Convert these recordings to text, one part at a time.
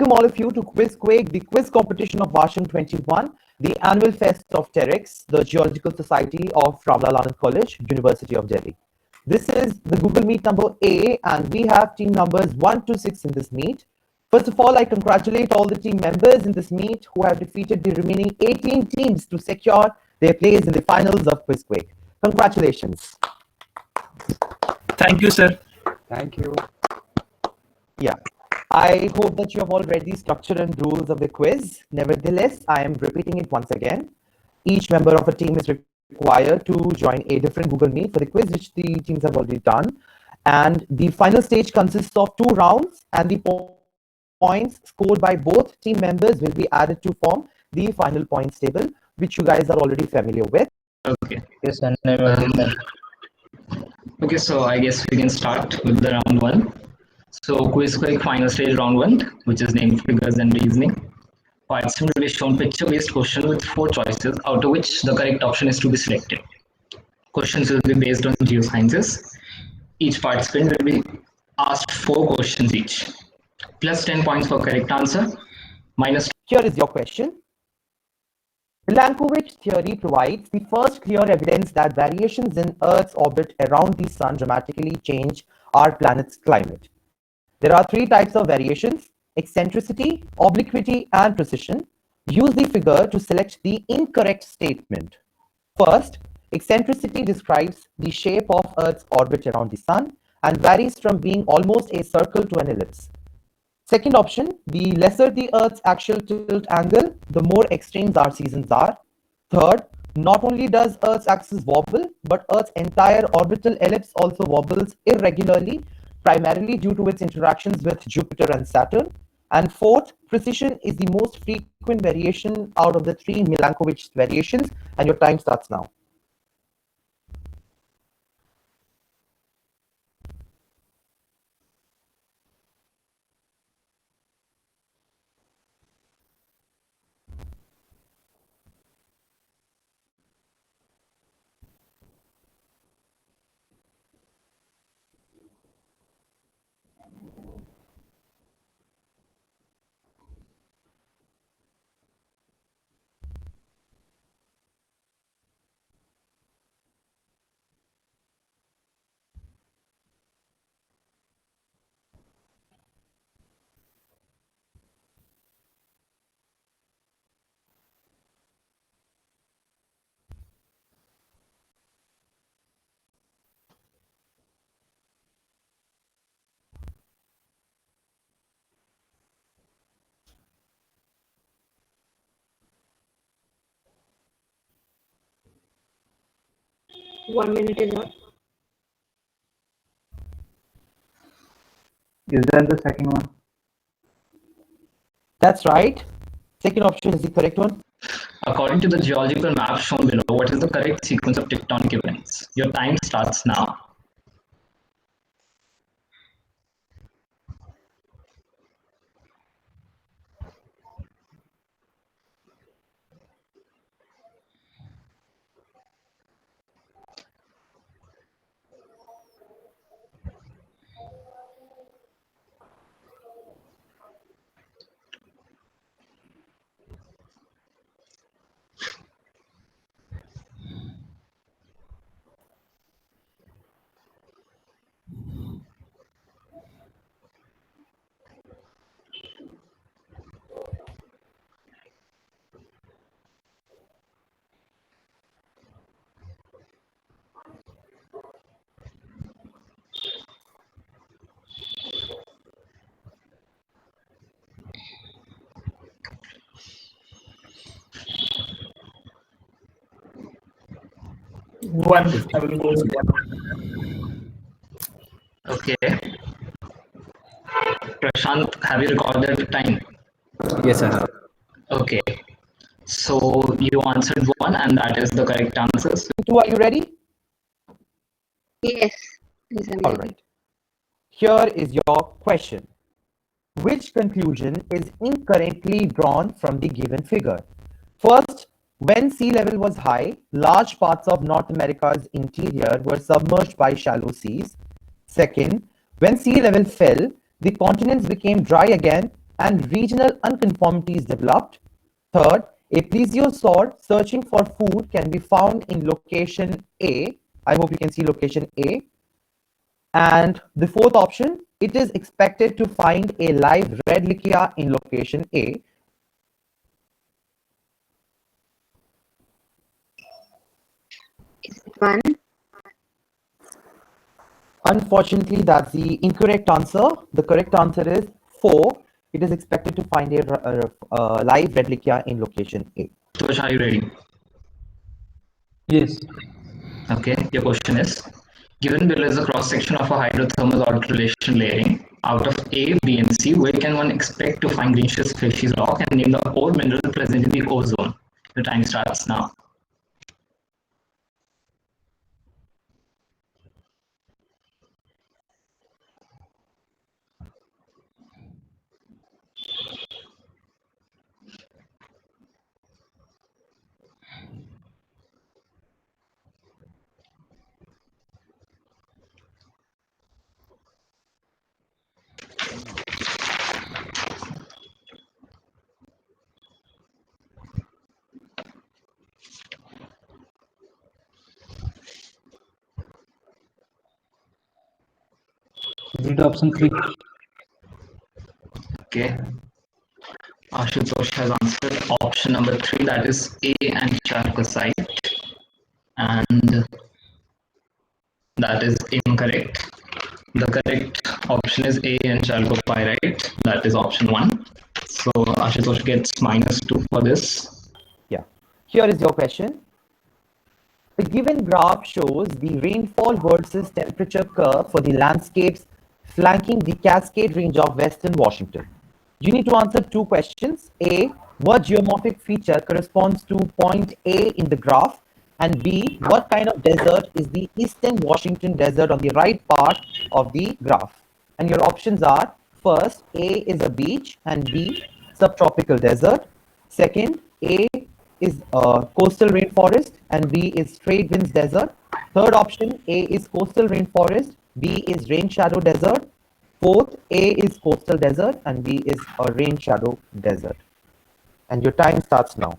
welcome all of you to QuizQuake, the quiz competition of Varshan 21, the annual fest of TEREx, the Geological Society of Ramlal Anand College, University of Delhi. This is the Google Meet number A, and we have team numbers 1 to 6 in this meet. First of all, I congratulate all the team members in this meet who have defeated the remaining 18 teams to secure their place in the finals of QuizQuake. Congratulations. Thank you, sir. Thank you. Yeah. I hope that you have all read the structure and rules of the quiz. Nevertheless, I am repeating it once again. Each member of a team is required to join a different Google Meet for the quiz, which the teams have already done. And the final stage consists of 2 rounds, and the points scored by both team members will be added to form the final points table, which you guys are already familiar with. Okay. Yes, and Okay, so I guess we can start with the round 1. So QuizQuake final stage round 1, which is named Figures and Reasoning. Participant will be shown picture-based question with 4 choices, out of which the correct option is to be selected. Questions will be based on geosciences. Each participant will be asked 4 questions each, plus 10 points for correct answer, minus. Here is your question. Milankovitch theory provides the first clear evidence that variations in Earth's orbit around the Sun dramatically change our planet's climate. There are 3 types of variations: eccentricity, obliquity, and precision. Use the figure to select the incorrect statement. First, eccentricity describes the shape of Earth's orbit around the Sun and varies from being almost a circle to an ellipse. Second option, the lesser the Earth's axial tilt angle, the more extremes our seasons are. Third, not only does Earth's axis wobble, but Earth's entire orbital ellipse also wobbles irregularly, primarily due to its interactions with Jupiter and Saturn. And fourth, precision is the most frequent variation out of the 3 Milankovitch variations, and your time starts now. One minute is up. is that the second one? That's right. Second option is the correct one. According to the geological map shown below, what is the correct sequence of tectonic events? Your time starts now. One. I will go with one. Okay. Prashant, have you recorded the time? Yes, I have. Okay. So you answered 1, and that is the correct answer. So 2, are you ready? Yes. Yes, I'm All ready. right. Here is your question. Which conclusion is incorrectly drawn from the given figure? First, when sea level was high, large parts of North America's interior were submerged by shallow seas. Second, when sea level fell, the continents became dry again and regional unconformities developed. Third, a plesiosaur searching for food can be found in location A. I hope you can see location A. And the fourth option, it is expected to find a live Redlickia in location A. Is it 1? Unfortunately, that's the incorrect answer. The correct answer is 4. It is expected to find a live Redlickia in location A. Tosh, are you ready? Yes. Okay, your question is, given below is a cross-section of a hydrothermal autocrelation layering, out of A, B, and C, where can one expect to find greenschist species rock and name the ore mineral present in the ozone? The time starts now. Is it option 3? Okay. Ashutosh has answered option number 3, that is A and chalcocite. And that is incorrect. The correct option is A and chalcopyrite. That is option 1. So Ashutosh gets -2 for this. Yeah. Here is your question. The given graph shows the rainfall versus temperature curve for the landscapes flanking the Cascade Range of Western Washington. You need to answer 2 questions. A, what geomorphic feature corresponds to point A in the graph? And B, what kind of desert is the Eastern Washington Desert on the right part of the graph? And your options are, first, A is a beach, and B, subtropical desert. Second, A is coastal rainforest, and B is trade winds desert. Third option, A is coastal rainforest, B is rain shadow desert. Fourth, A is coastal desert, and B is a rain shadow desert. And your time starts now.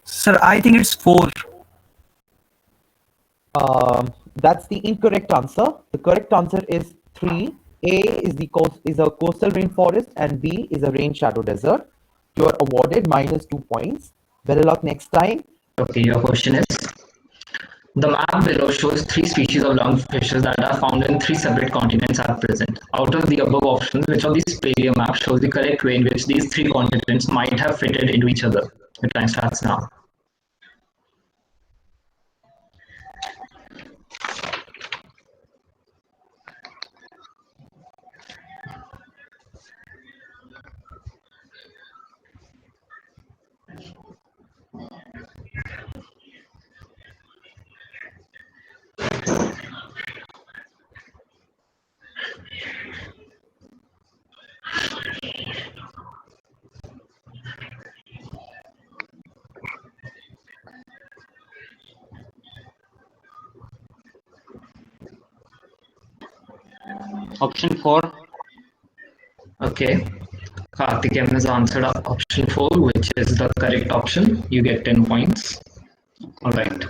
Sir, I think it's 4. That's the incorrect answer. The correct answer is 3. A is a coastal rainforest, and B is a rain shadow desert. You are awarded -2 points. Better luck next time. Okay, your question is, the map below shows 3 species of lungfishes that are found in 3 separate continents at present. Out of the above options, which of these paleo maps shows the correct way in which these 3 continents might have fitted into each other? The time starts now. Option 4. Okay. Karthikeyan has answered option 4, which is the correct option. You get 10 points. All right.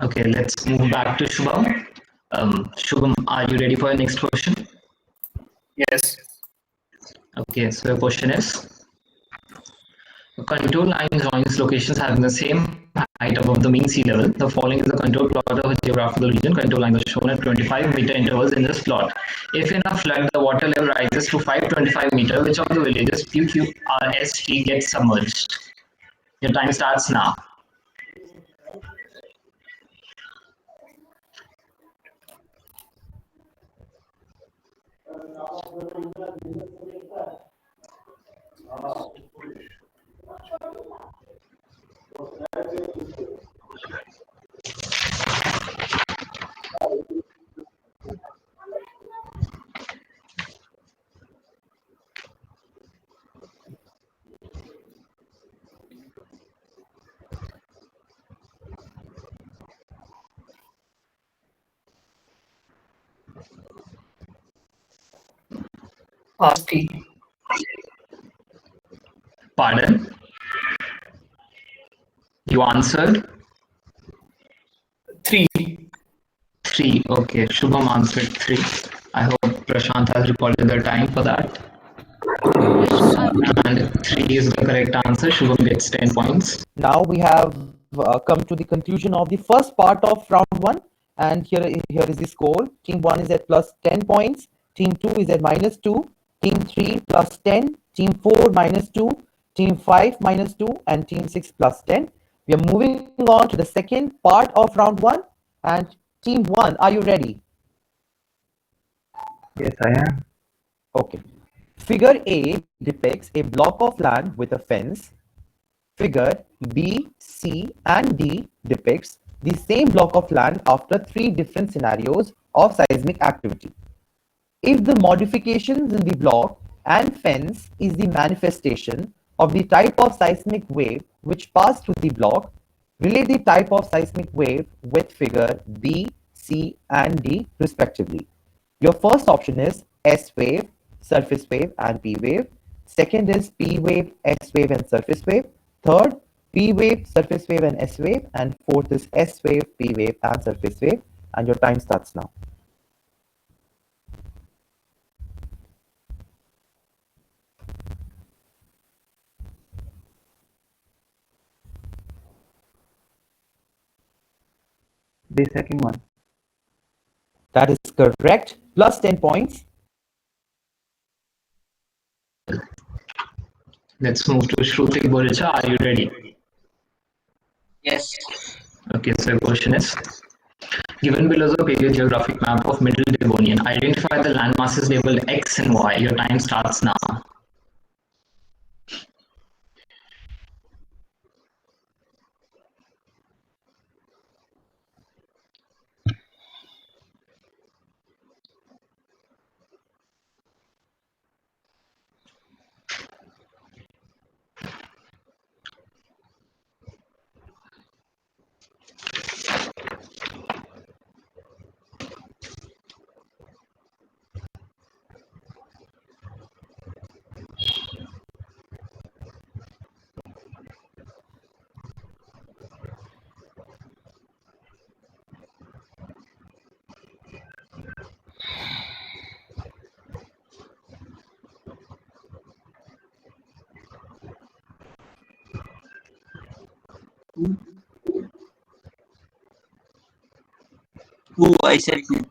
Okay, let's move back to Shubham. Shubham, are you ready for your next question? Yes. Okay, so your question is, a contour line joins locations having the same height above the mean sea level. The following is a contour plot of a geographical region. Contour lines are shown at 25-meter intervals in this plot. If in a flood, the water level rises to 525 meter, which of the villages PQRST gets submerged? Your time starts now. RT. Pardon? You answered 3. 3. Okay, Shubham answered 3. I hope Prashant has recorded the time for that. And 3 is the correct answer. Shubham gets 10 points. Now we have come to the conclusion of the first part of round 1, and here is the score. Team 1 is at plus 10 points, team 2 is at minus 2, team 3 plus 10, team 4 minus 2, team 5 minus 2, and team 6 plus 10. We are moving on to the second part of round 1, and team 1, are you ready? Yes, I am. Okay. Figure A depicts a block of land with a fence. Figure B, C, and D depicts the same block of land after 3 different scenarios of seismic activity. If the modifications in the block and fence is the manifestation of the type of seismic wave which passed through the block, relate the type of seismic wave with figure B, C, and D respectively. Your first option is S wave, surface wave, and P wave. Second is P wave, S wave, and surface wave. Third, P wave, surface wave, and S wave. And fourth is S wave, P wave, and surface wave. And your time starts now. The second one. That is correct. Plus 10 points. Let's move to Shruti Boricha. Are you ready? Yes. Okay, so your question is, given below is a paleogeographic map of Middle Devonian, identify the land masses labeled X and Y. Your time starts now. Oh, I said two.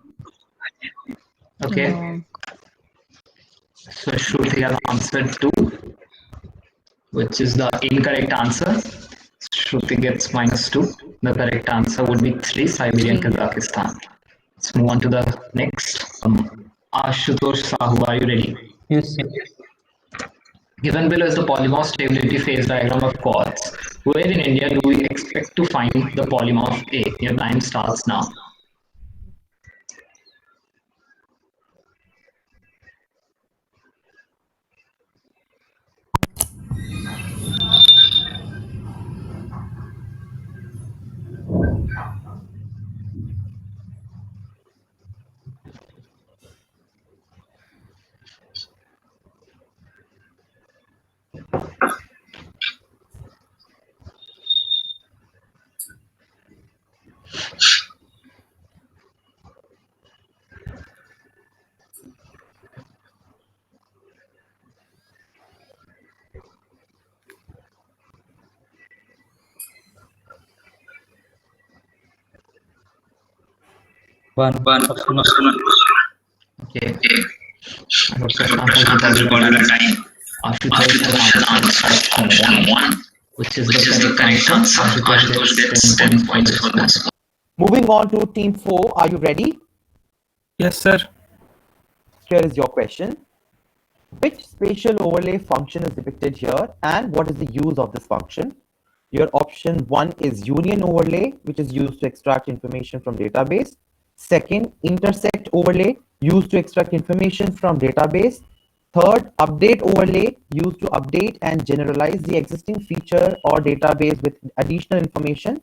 Okay. So Shruti has answered 2, which is the incorrect answer. Shruti gets -2. The correct answer would be 3, Siberian Kazakhstan. Let's move on to the next. Ashutosh Sahu, are you ready? Yes, sir. Given below is the polymorph stability phase diagram of quartz. Where in India do we expect to find the polymorph A? Your time starts now. One. Okay. I hope Prashant has recorded the time. Ashutosh has answered option 1, which is the correct answer. Ashutosh gets 10 points for this. Moving on to team 4. Are you ready? Yes, sir. Here is your question. Which spatial overlay function is depicted here, and what is the use of this function? Your option 1 is union overlay, which is used to extract information from database. Second, intersect overlay, used to extract information from database. Third, update overlay, used to update and generalize the existing feature or database with additional information.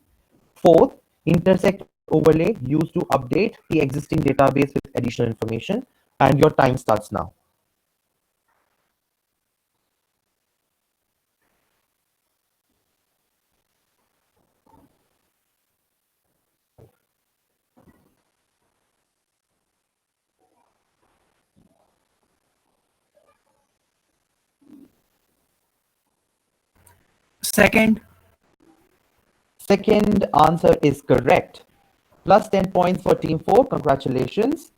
Fourth, intersect overlay, used to update the existing database with additional information. And your time starts now. Second. Second answer is correct. Plus 10 points for team 4. Congratulations.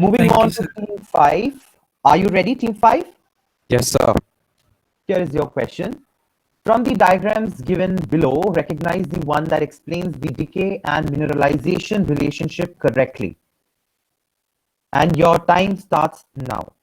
Moving Thank on you, to sir. team 5. Are you ready, team 5? Yes, sir. Here is your question. From the diagrams given below, recognize the one that explains the decay and mineralization relationship correctly. And your time starts now.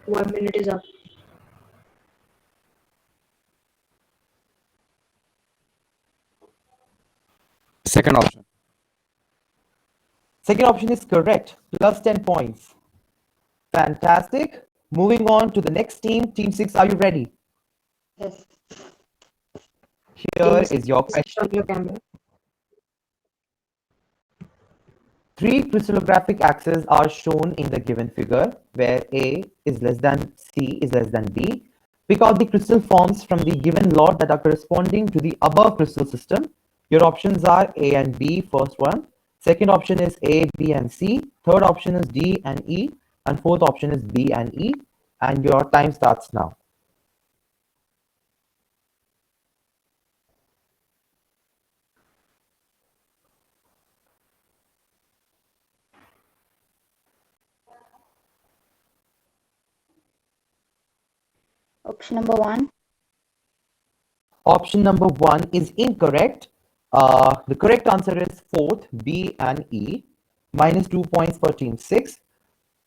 One minute is up. Second option. Second option is correct. Plus 10 points. Fantastic. Moving on to the next team. Team 6, are you ready? Yes. Here is your Switch question. on your camera. 3 crystallographic axes are shown in the given figure, where A is less than C is less than B. Pick out the crystal forms from the given lot that are corresponding to the above crystal system. Your options are A and B, first one. Second option is A, B, and C. Third option is D and E. And fourth option is B and E. And your time starts now. Option number 1. Option number 1 is incorrect. The correct answer is fourth, B and E. Minus 2 points for team 6.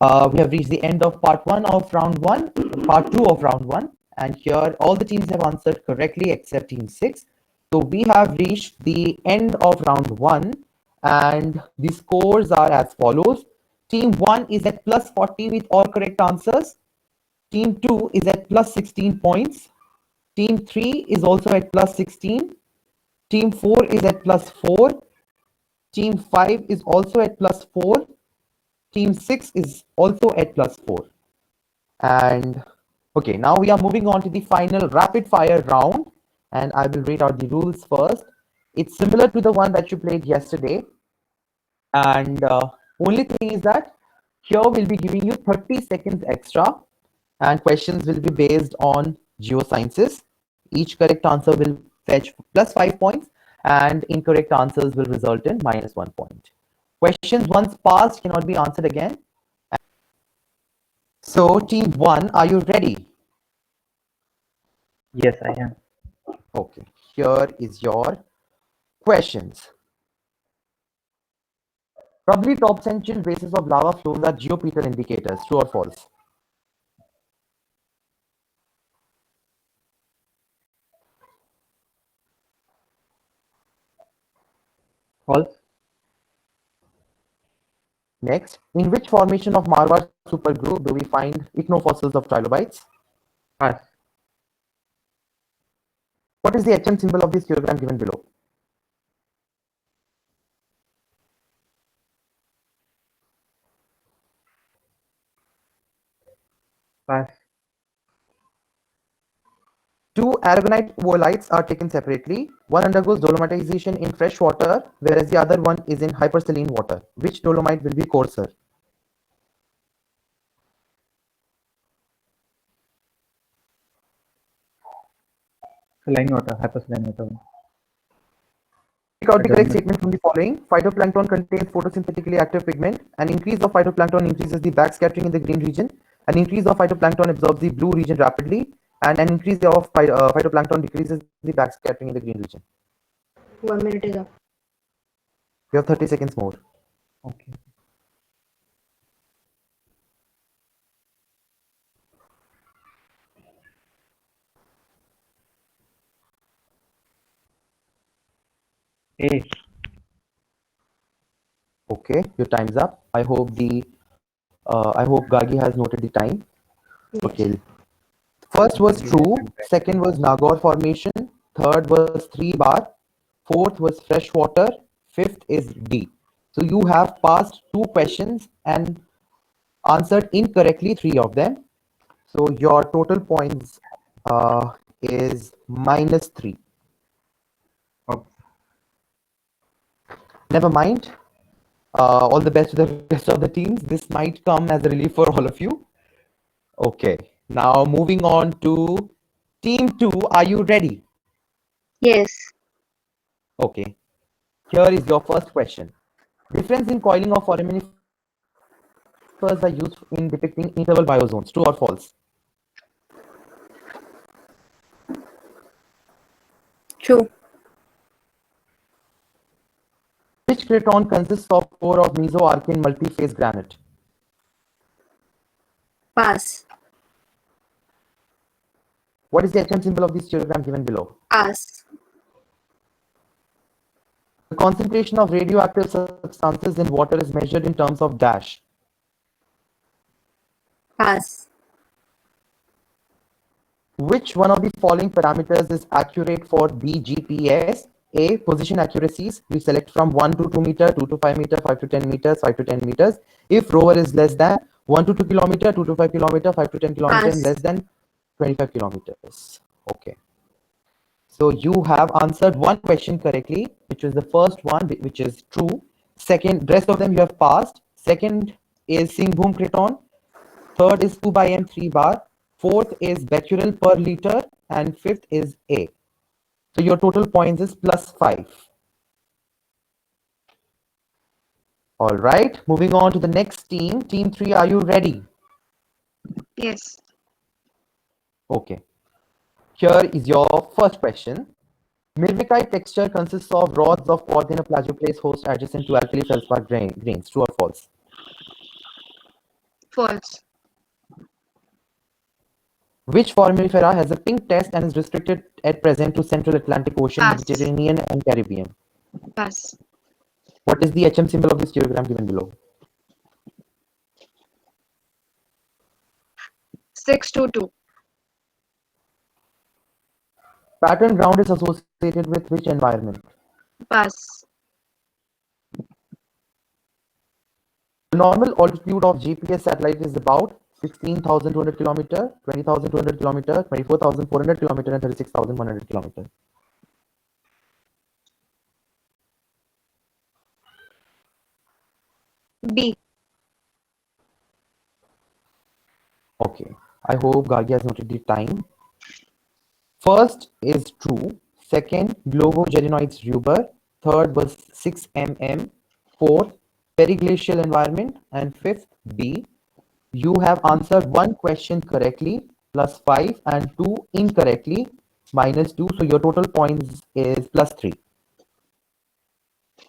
We have reached the end of part 1 of round 1, part 2 of round 1. And here all the teams have answered correctly except team 6. So we have reached the end of round 1 and the scores are as follows. Team 1 is at plus 40 with all correct answers. Team 2 is at plus 16 points. Team 3 is also at plus 16. Team 4 is at plus 4. Team 5 is also at plus 4. Team 6 is also at plus 4. And okay, now we are moving on to the final rapid fire round. And I will read out the rules first. It's similar to the one that you played yesterday. And only thing is that here we'll be giving you 30 seconds extra. And questions will be based on geosciences. Each correct answer will fetch plus 5 points and incorrect answers will result in minus 1 point. Questions once passed cannot be answered again. So team 1, are you ready? Yes, I am. Okay, here is your questions. Probably top central bases of lava flows are geophysical indicators, true or false? False. Next, in which formation of Marwar supergroup do we find ichnofossils of trilobites? Pass. What is the HM symbol of this diagram given below? Pass. 2 aragonite oolites are taken separately. One undergoes dolomitization in fresh water, whereas the other one is in hypersaline water. Which dolomite will be coarser? Saline water. Hypersaline water. Pick out the correct Dolomite. statement from the following. Phytoplankton contains photosynthetically active pigment. An increase of phytoplankton increases the backscattering in the green region. An increase of phytoplankton absorbs the blue region rapidly. And an increase of phytoplankton decreases the backscattering in the green region. 1 minute is up. You have 30 seconds more. Okay. A. Okay, your time's up. I hope Gargi has noted the time. Okay. First was true, second was Nagaur formation, third was 3 bar, fourth was fresh water, fifth is D. So you have passed 2 questions and answered incorrectly 3 of them. So your total points is -3. Oh, Never mind. All the best to the rest of the teams. This might come as a relief for all of you. Okay. Now moving on to team 2. Are you ready? Yes. Okay. Here is your first question. Difference in coiling of foraminifers are used in depicting interval biozones. True or false? True. Which craton consists of core of mesoarcane multi-phase granite? Pass. What is the HM symbol of this stereogram given below? Pass. The concentration of radioactive substances in water is measured in terms of dash. Pass. Which one of the following parameters is accurate for BGPS? A. Position accuracies. We select from 1 to 2 meter, 2 to 5 meter, 5 to 10 meters, 5 to 10 meters. If rover is less than 1 to 2 kilometer, 2 to 5 kilometer, 5 to 10 kilometer, and Pass. less than 25 kilometers. Okay. So you have answered one question correctly, which was the first one, which is true. Second, rest of them you have passed. Second is Singhbhum Craton. Third is 2 by M 3 bar. Fourth is becquerel per liter. And fifth is A. So your total points is +5. All right. Moving on to the next team. Team 3, are you ready? Yes. Okay. Here is your first question. Mirvikite texture consists of rods of quartz in a plagioclase host adjacent to alkali feldspar grains. True or false? False. Which foraminifera has a pink test and is restricted at present to Central Atlantic Ocean, Pass. Mediterranean, and Caribbean? Pass. What is the HM symbol of this stereogram given below? 622. Pattern ground is associated with which environment? Pass. The normal altitude of GPS satellite is about 16,200 kilometer, 20,200 kilometer, 24,400 kilometer, and 36,100 kilometer. B. Okay. I hope Gargi has noted the time. First is true. Second, Globogerinoids ruber. Third was 6 mm. Fourth, periglacial environment. And fifth, B. You have answered one question correctly, +5, and 2 incorrectly, -2. So your total points is +3.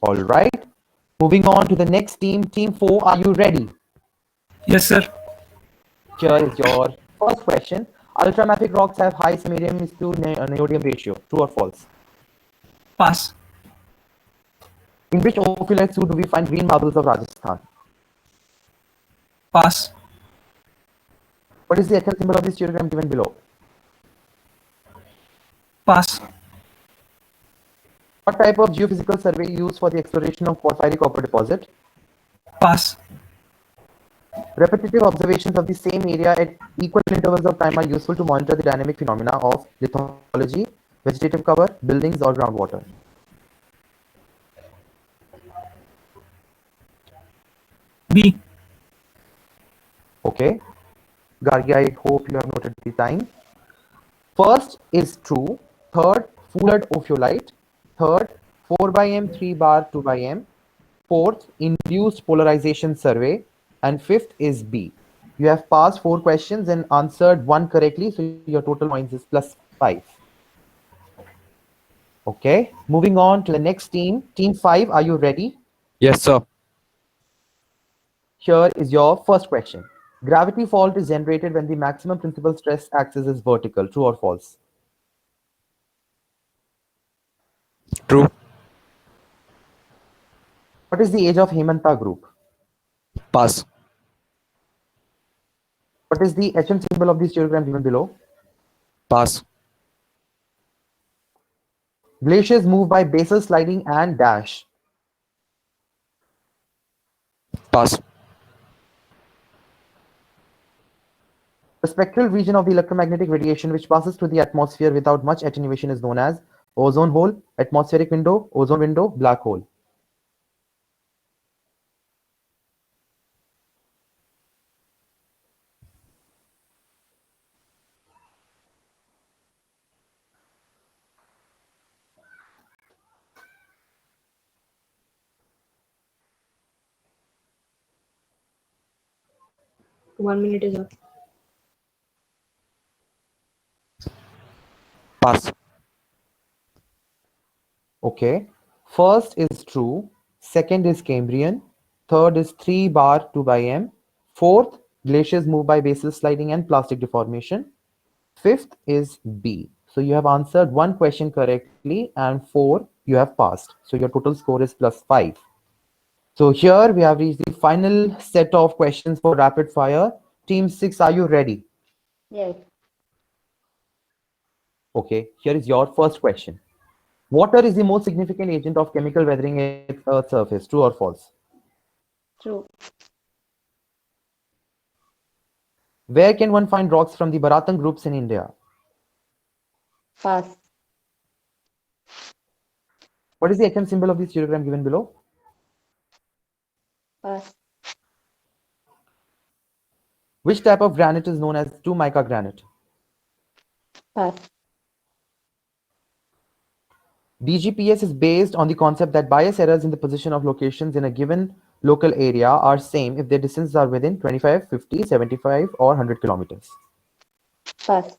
All right. Moving on to the next team. Team 4, are you ready? Yes, sir. Here is your first question. Ultramafic rocks have high samarium to neodymium ratio. True or false? Pass. In which ophiolite zoo do we find green marbles of Rajasthan? Pass. What is the HL symbol of this stereogram given below? Pass. What type of geophysical survey used for the exploration of porphyry copper deposit? Pass. Repetitive observations of the same area at equal intervals of time are useful to monitor the dynamic phenomena of lithology, vegetative cover, buildings, or groundwater. B. Okay. Gargi, I hope you have noted the time. First is true. Third, Fullard ophiolite. Third, 4 by M, 3 bar, 2 by M. Fourth, induced polarization survey. And fifth is B. You have passed 4 questions and answered one correctly, so your total points is +5. Okay, moving on to the next team. Team 5, are you ready? Yes, sir. Here is your first question. Gravity fault is generated when the maximum principal stress axis is vertical. True or false? True. What is the age of Hemanta group? Pass. What is the HM symbol of this diagram given below? Pass. Glaciers move by basal sliding and dash. Pass. The spectral region of the electromagnetic radiation which passes through the atmosphere without much attenuation is known as ozone hole, atmospheric window, ozone window, black hole. One minute is up. Pass. Okay. First is true. Second is Cambrian. Third is 3 bar 2 by m. Fourth, glaciers move by basal sliding and plastic deformation. Fifth is B. So you have answered one question correctly and 4 you have passed. So your total score is +5. So here we have reached the final set of questions for rapid fire. Team 6, are you ready? Yes. Okay, here is your first question. Water is the most significant agent of chemical weathering at Earth's surface. True or false? True. Where can one find rocks from the Bharatan groups in India? Pass. What is the HM symbol of this diagram given below? Pass. Which type of granite is known as 2 mica granite? Pass. DGPS is based on the concept that bias errors in the position of locations in a given local area are same if their distances are within 25, 50, 75 or 100 kilometers. Pass.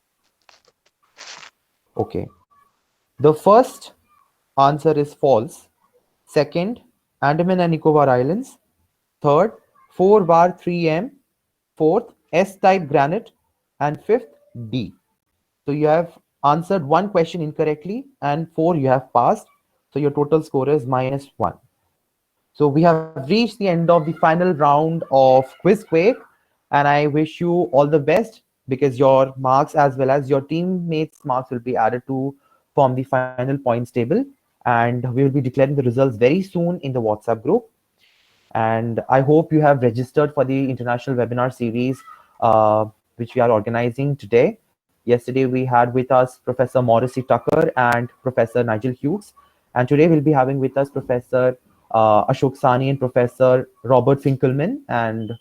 Okay. The first answer is false. Second, Andaman and Nicobar Islands. Third, 4 bar 3M. Fourth, S-type granite. And fifth, D. So you have answered one question incorrectly and 4 you have passed. So your total score is -1. So we have reached the end of the final round of Quizquake, and I wish you all the best because your marks as well as your teammates' marks will be added to form the final points table, and we will be declaring the results very soon in the WhatsApp group. And I hope you have registered for the international webinar series which we are organizing today. Yesterday we had with us Professor Morrissey Tucker and Professor Nigel Hughes, and today we'll be having with us Professor Ashok Sani and Professor Robert Finkelman, and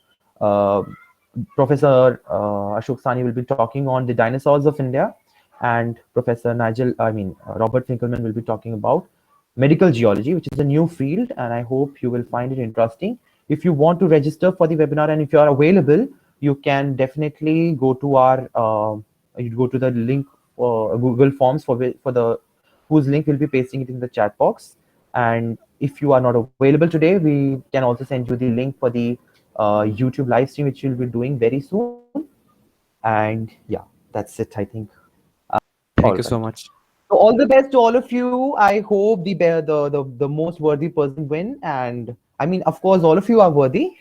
Professor Ashok Sani will be talking on the dinosaurs of India, and Professor Robert Finkelman will be talking about medical geology, which is a new field, and I hope you will find it interesting. If you want to register for the webinar and if you are available, you can definitely go to our you go to the link Google Forms for the whose link will be pasting it in the chat box. And if you are not available today, we can also send you the link for the YouTube live stream, which we'll be doing very soon. And yeah, that's it, I think. Thank you so much. So all the best to all of you. I hope the most worthy person win. And I mean, of course, all of you are worthy.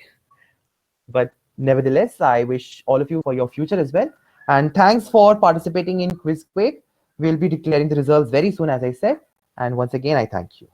But nevertheless, I wish all of you for your future as well. And thanks for participating in Quizquake. We'll be declaring the results very soon, as I said. And once again, I thank you.